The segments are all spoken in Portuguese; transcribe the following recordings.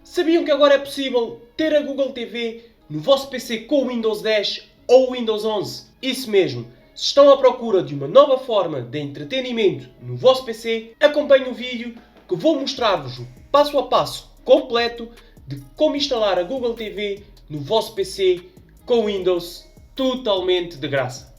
Sabiam que agora é possível ter a Google TV no vosso PC com o Windows 10 ou o Windows 11? Isso mesmo! Se estão à procura de uma nova forma de entretenimento no vosso PC, acompanhem o vídeo que vou mostrar-vos o passo a passo completo de como instalar a Google TV no vosso PC com o Windows totalmente de graça.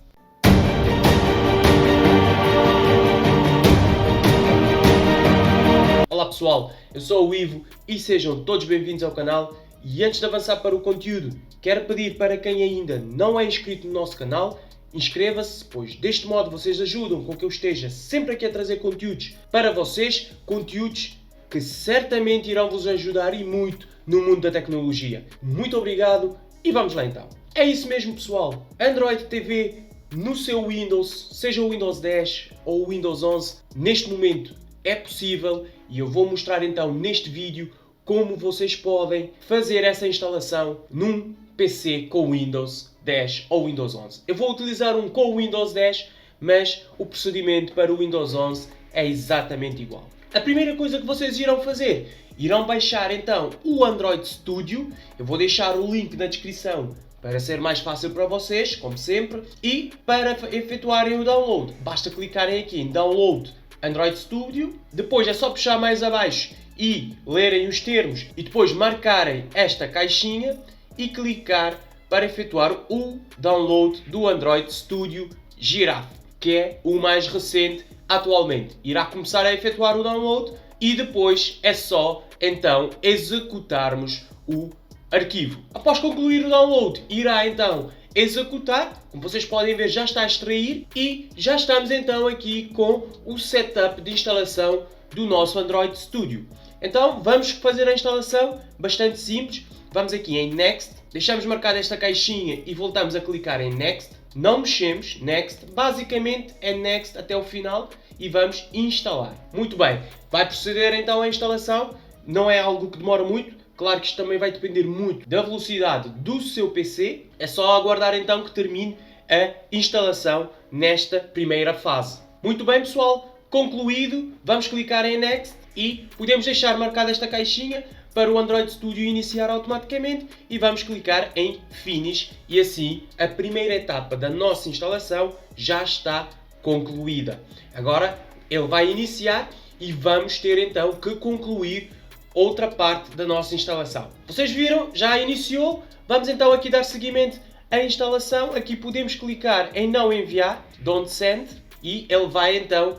Olá pessoal, eu sou o Ivo e sejam todos bem-vindos ao canal. E antes de avançar para o conteúdo, quero pedir para quem ainda não é inscrito no nosso canal, inscreva-se, pois deste modo vocês ajudam com que eu esteja sempre aqui a trazer conteúdos para vocês, conteúdos que certamente irão vos ajudar e muito no mundo da tecnologia. Muito obrigado e vamos lá então. É isso mesmo pessoal, Android TV no seu Windows, seja o Windows 10 ou o Windows 11, neste momento é possível e eu vou mostrar então neste vídeo como vocês podem fazer essa instalação num PC com Windows 10 ou Windows 11. Eu vou utilizar um com Windows 10, mas o procedimento para o Windows 11 é exatamente igual. A primeira coisa que vocês irão fazer, irão baixar então o Android Studio. Eu vou deixar o link na descrição para ser mais fácil para vocês, como sempre. E para efetuarem o download, basta clicarem aqui em Download Android Studio. Depois é só puxar mais abaixo e lerem os termos e depois marcarem esta caixinha e clicar para efetuar o download do Android Studio Giraffe, que é o mais recente atualmente. Irá começar a efetuar o download e depois é só então executarmos o arquivo. Após concluir o download, irá então executar. Como vocês podem ver, já está a extrair e já estamos então aqui com o setup de instalação do nosso Android Studio. Então vamos fazer a instalação bastante simples. Vamos aqui em Next, deixamos marcada esta caixinha e voltamos a clicar em Next. Não mexemos, Next, basicamente é Next até o final e vamos instalar. Muito bem, vai proceder então a instalação, não é algo que demora muito. Claro que isto também vai depender muito da velocidade do seu PC. É só aguardar então que termine a instalação nesta primeira fase. Muito bem pessoal, concluído, vamos clicar em Next e podemos deixar marcada esta caixinha para o Android Studio iniciar automaticamente e vamos clicar em Finish e assim a primeira etapa da nossa instalação já está concluída. Agora ele vai iniciar e vamos ter então que concluir outra parte da nossa instalação. Vocês viram? Já iniciou. Vamos então aqui dar seguimento à instalação. Aqui podemos clicar em não enviar, don't send, e ele vai então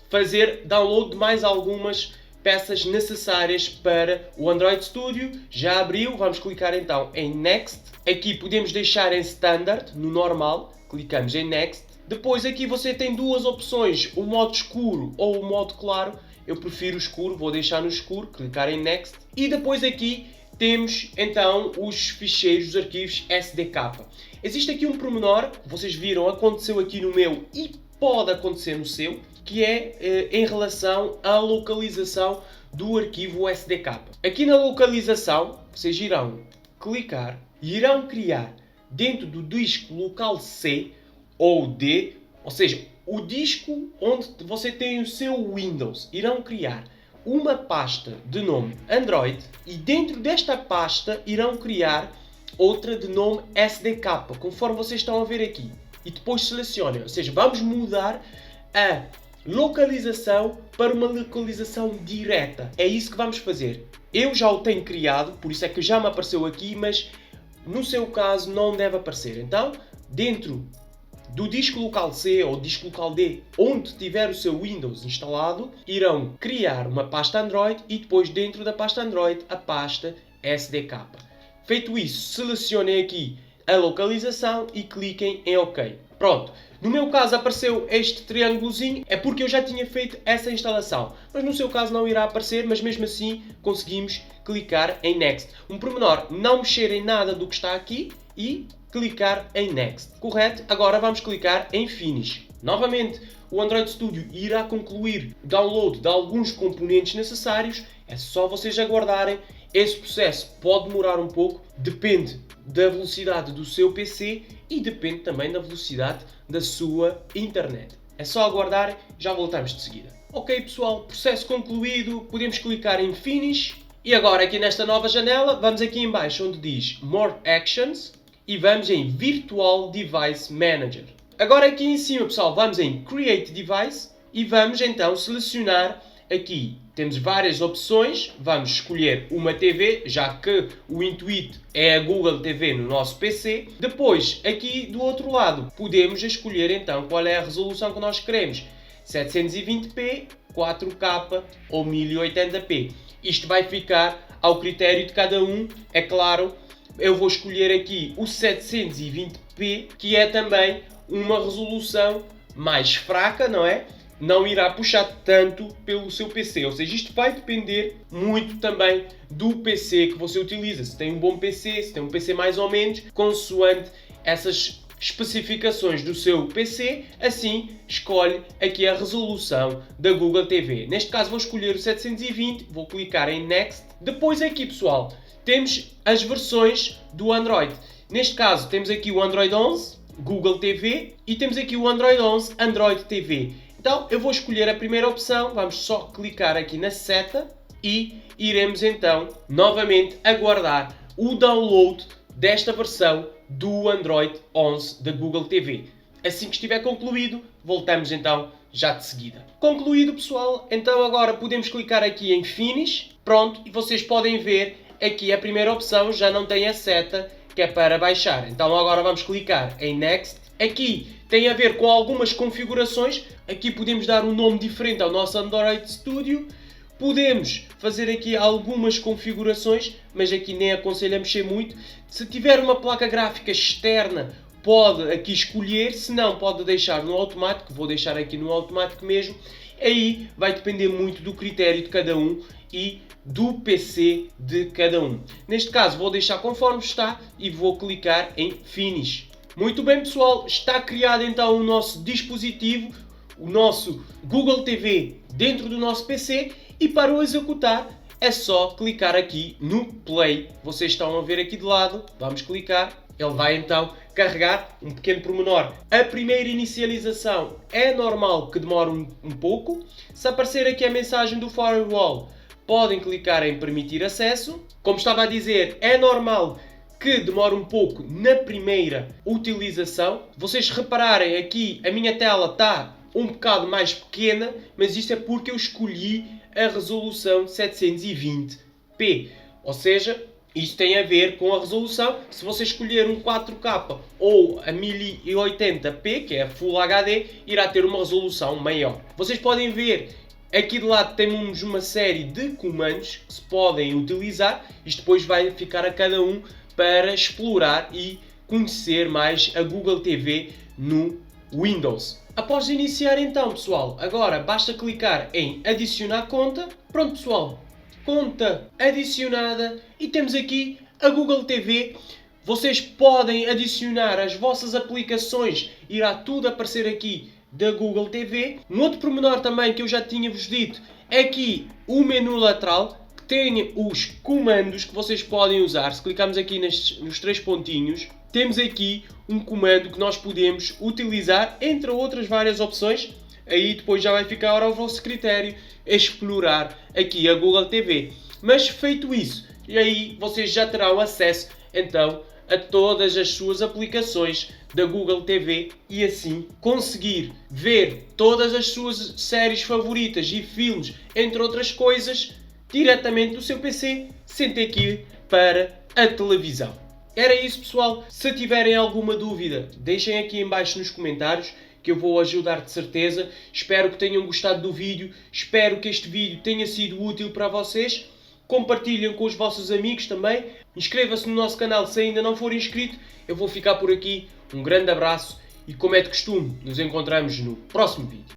fazer download de mais algumas peças necessárias para o Android Studio. Já abriu, vamos clicar então em Next. Aqui podemos deixar em Standard, no normal, clicamos em Next. Depois aqui você tem duas opções, o modo escuro ou o modo claro. Eu prefiro o escuro, vou deixar no escuro, clicar em Next. E depois aqui temos então os ficheiros, os arquivos SDK. Existe aqui um pormenor, vocês viram, aconteceu aqui no meu e pode acontecer no seu, que é em relação à localização do arquivo SDK. Aqui na localização, vocês irão clicar e irão criar dentro do disco local C ou D, ou seja, o disco onde você tem o seu Windows, irão criar uma pasta de nome Android e dentro desta pasta irão criar outra de nome SDK, conforme vocês estão a ver aqui. E depois selecionem, ou seja, vamos mudar a localização para uma localização direta. É isso que vamos fazer. Eu já o tenho criado, por isso é que já me apareceu aqui, mas no seu caso não deve aparecer. Então, dentro do disco local C ou disco local D, onde tiver o seu Windows instalado, irão criar uma pasta Android e depois dentro da pasta Android a pasta SDK. Feito isso, selecionem aqui a localização e cliquem em OK. Pronto, no meu caso apareceu este triângulozinho, é porque eu já tinha feito essa instalação, mas no seu caso não irá aparecer, mas mesmo assim conseguimos clicar em Next. Um pormenor, não mexer em nada do que está aqui e clicar em Next. Correto? Agora vamos clicar em Finish. Novamente, o Android Studio irá concluir o download de alguns componentes necessários. É só vocês aguardarem. Esse processo pode demorar um pouco, depende da velocidade do seu PC e depende também da velocidade da sua internet. É só aguardar, já voltamos de seguida. Ok pessoal, processo concluído, podemos clicar em Finish E agora aqui nesta nova janela, vamos aqui em baixo onde diz More Actions e vamos em Virtual Device Manager. Agora aqui em cima, pessoal, vamos em Create Device e vamos então selecionar aqui. Temos várias opções, vamos escolher uma TV, já que o intuito é a Google TV no nosso PC. Depois, aqui do outro lado, podemos escolher então qual é a resolução que nós queremos. 720p, 4K ou 1080p. Isto vai ficar ao critério de cada um, é claro. Eu vou escolher aqui o 720p, que é também uma resolução mais fraca, não é? Não irá puxar tanto pelo seu PC, ou seja, isto vai depender muito também do PC que você utiliza. Se tem um bom PC, se tem um PC mais ou menos, consoante essas especificações do seu PC, assim escolhe aqui a resolução da Google TV. Neste caso vou escolher o 720, vou clicar em Next. Depois aqui, pessoal, temos as versões do Android. Neste caso temos aqui o Android 11, Google TV, e temos aqui o Android 11, Android TV. Então eu vou escolher a primeira opção, vamos só clicar aqui na seta e iremos então novamente aguardar o download desta versão do Android 11 da Google TV. Assim que estiver concluído, voltamos então já de seguida. Concluído, pessoal, então agora podemos clicar aqui em Finish, pronto, e vocês podem ver aqui a primeira opção já não tem a seta que é para baixar. Então agora vamos clicar em Next. Aqui tem a ver com algumas configurações. Aqui podemos dar um nome diferente ao nosso Android Studio. Podemos fazer aqui algumas configurações, mas aqui nem aconselho a mexer muito. Se tiver uma placa gráfica externa, pode aqui escolher. Se não, pode deixar no automático. Vou deixar aqui no automático mesmo. Aí vai depender muito do critério de cada um e do PC de cada um. Neste caso vou deixar conforme está e vou clicar em Finish. Muito bem, pessoal, está criado então o nosso dispositivo, o nosso Google TV dentro do nosso PC, e para o executar é só clicar aqui no Play. Vocês estão a ver aqui de lado, vamos clicar, ele vai então carregar. Um pequeno pormenor: a primeira inicialização é normal que demore um pouco. Se aparecer aqui a mensagem do Firewall, podem clicar em permitir acesso. Como estava a dizer, é normal que demore um pouco na primeira utilização. Vocês repararem aqui, a minha tela está um bocado mais pequena, mas isto é porque eu escolhi a resolução 720p. Ou seja, isto tem a ver com a resolução. Se você escolher um 4K ou a 1080p, que é a Full HD, irá ter uma resolução maior. Vocês podem ver aqui de lado temos uma série de comandos que se podem utilizar. Isto depois vai ficar a cada um para explorar e conhecer mais a Google TV no Windows. Após iniciar então, pessoal, agora basta clicar em adicionar conta. Pronto, pessoal, conta adicionada e temos aqui a Google TV. Vocês podem adicionar as vossas aplicações, irá tudo aparecer aqui da Google TV. Um outro pormenor também que eu já tinha vos dito é aqui o menu lateral, que tem os comandos que vocês podem usar. Se clicarmos aqui nos três pontinhos, temos aqui um comando que nós podemos utilizar, entre outras várias opções. Aí depois já vai ficar ao vosso critério explorar aqui a Google TV. Mas feito isso, e aí vocês já terão acesso então a todas as suas aplicações da Google TV e assim conseguir ver todas as suas séries favoritas e filmes, entre outras coisas, diretamente do seu PC, sem ter que ir para a televisão. Era isso, pessoal. Se tiverem alguma dúvida, deixem aqui em baixo nos comentários, que eu vou ajudar de certeza. Espero que tenham gostado do vídeo, espero que este vídeo tenha sido útil para vocês. Compartilhem com os vossos amigos também. Inscreva-se no nosso canal se ainda não for inscrito. Eu vou ficar por aqui. Um grande abraço e, como é de costume, nos encontramos no próximo vídeo.